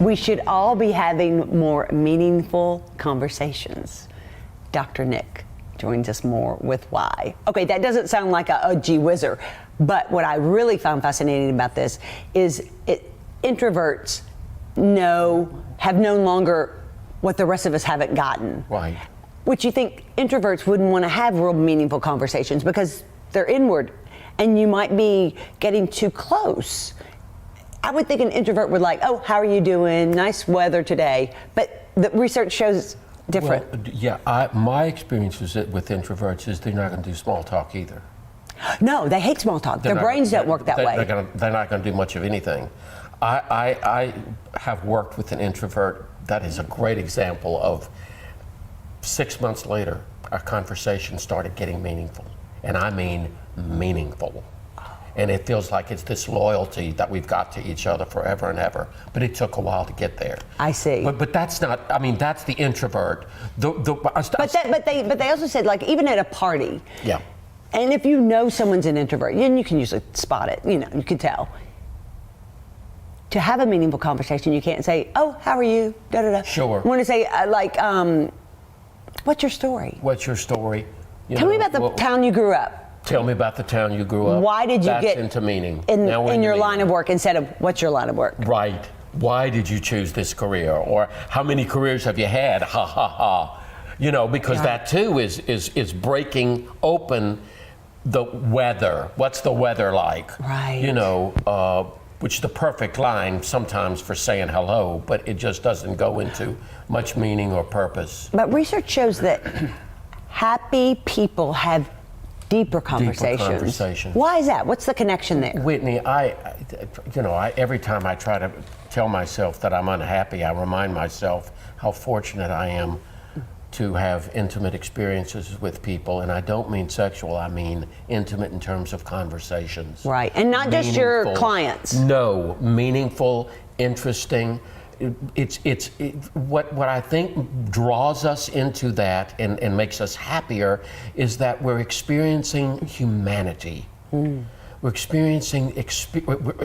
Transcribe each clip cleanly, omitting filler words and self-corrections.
we should all be having more meaningful conversations. Dr. Nick joins us more with why. Okay, that doesn't sound like a gee whizzer, but what I really found fascinating about this is introverts have no longer what the rest of us haven't gotten. Right. Which you think introverts wouldn't want to have real meaningful conversations because they're inward and you might be getting too close. I would think an introvert would like, oh, how are you doing? Nice weather today. But the research shows different. Well, yeah, my experience with introverts is they're not going to do small talk either. No, they hate small talk. Their brains don't work that way. They're not going to do much of anything. I have worked with an introvert that is a great example of 6 months later, our conversation started getting meaningful. And I mean meaningful. And it feels like it's this loyalty that we've got to each other forever and ever. But it took a while to get there. I see. But that's not, I mean, that's the introvert. But they also said, like, even at a party. Yeah. And if you know someone's an introvert, and you can usually spot it, you can tell. To have a meaningful conversation, you can't say, oh, how are you? Da, da, da. Sure. You want to say, what's your story? What's your story? Tell me about the town you grew up. Tell me about the town you grew up. Why did you That's get into meaning in your line of work instead of what's your line of work? Right. Why did you choose this career? Or how many careers have you had? Ha ha ha. Because that too is breaking open the weather. What's the weather like? Right. Which is the perfect line sometimes for saying hello, but it just doesn't go into much meaning or purpose. But research shows that happy people have deeper conversations. Why is that? What's the connection there? Whitney, every time I try to tell myself that I'm unhappy, I remind myself how fortunate I am to have intimate experiences with people. And I don't mean sexual, I mean intimate in terms of conversations. Right, and not just your clients. No, meaningful, interesting. What I think draws us into that and makes us happier is that we're experiencing humanity. We're experiencing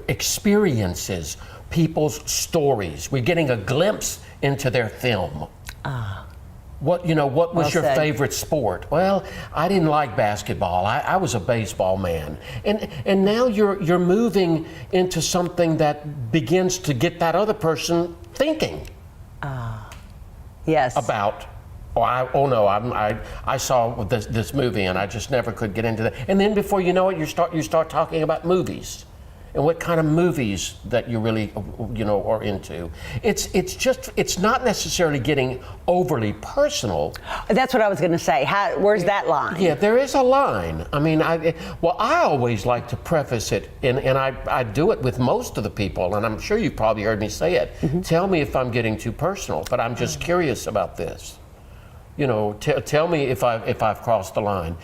experiences, people's stories. We're getting a glimpse into their film. What was your favorite sport? Well, I didn't like basketball. I was a baseball man. And now you're moving into something that begins to get that other person thinking. Yes. About, I saw this movie and I just never could get into that. And then before you know it, you start talking about movies. And what kind of movies that you really, are into. It's not necessarily getting overly personal. That's what I was going to say. Where's that line? Yeah, there is a line. I mean, I always like to preface it, and I do it with most of the people, and I'm sure you've probably heard me say it. Mm-hmm. Tell me if I'm getting too personal, but I'm just curious about this. Tell me if I've crossed the line.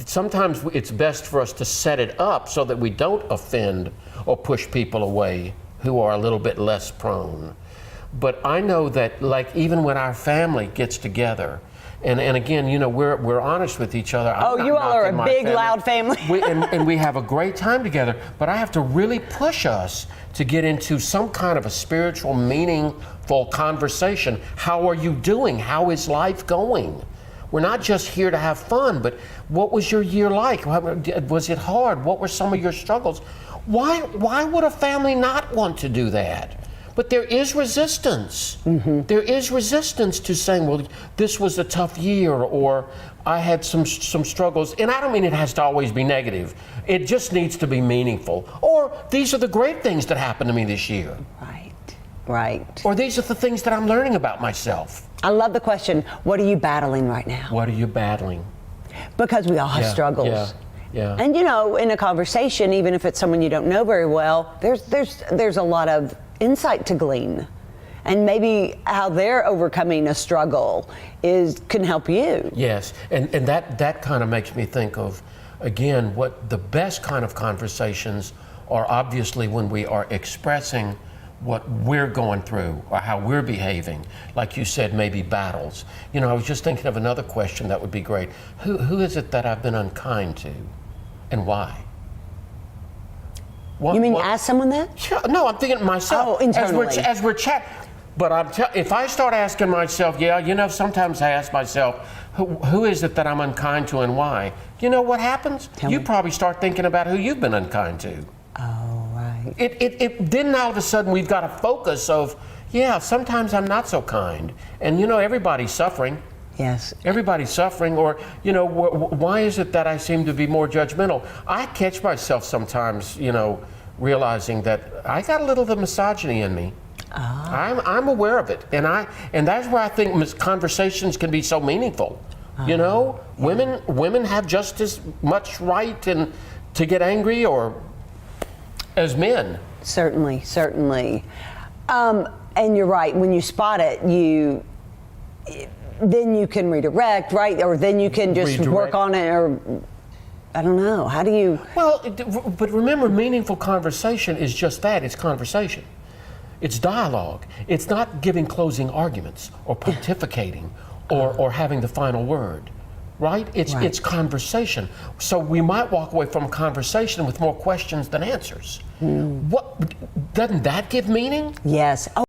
Sometimes it's best for us to set it up so that we don't offend or push people away who are a little bit less prone. But I know that, like, even when our family gets together, and again, we're honest with each other. You all are a big, loud family. and we have a great time together, but I have to really push us to get into some kind of a spiritual, meaningful conversation. How are you doing? How is life going? We're not just here to have fun, but what was your year like? Was it hard? What were some of your struggles? Why would a family not want to do that? But there is resistance. Mm-hmm. There is resistance to saying, well, this was a tough year, or I had some struggles. And I don't mean it has to always be negative. It just needs to be meaningful. Or these are the great things that happened to me this year. Right. Or these are the things that I'm learning about myself. I love the question, what are you battling right now? What are you battling? Because we all have struggles. Yeah. And in a conversation, even if it's someone you don't know very well, there's a lot of insight to glean, and maybe how they're overcoming a struggle can help you. Yes, and that kind of makes me think of, again, what the best kind of conversations are obviously when we are expressing what we're going through or how we're behaving. Like you said, maybe battles. I was just thinking of another question that would be great. Who is it that I've been unkind to, and why? You mean ask someone that? Sure. No, I'm thinking myself. Oh, internally. As we're chatting, But if I start asking myself, sometimes I ask myself, who is it that I'm unkind to and why? You know what happens? You probably start thinking about who you've been unkind to. Oh, right. Then all of a sudden we've got a focus of, sometimes I'm not so kind. And everybody's suffering. Yes. Everybody's suffering, or, why is it that I seem to be more judgmental? I catch myself sometimes, realizing that I got a little of the misogyny in me. I'm aware of it, and that's where I think conversations can be so meaningful. Women have just as much right to get angry or as men. Certainly. And you're right. When you spot it, then you can redirect, right? Or then you can just work on it, or I don't know. How do you? Well, but remember, meaningful conversation is just that. It's conversation. It's dialogue. It's not giving closing arguments or pontificating or having the final word, right? It's conversation. So we might walk away from a conversation with more questions than answers. What doesn't that give meaning? Yes.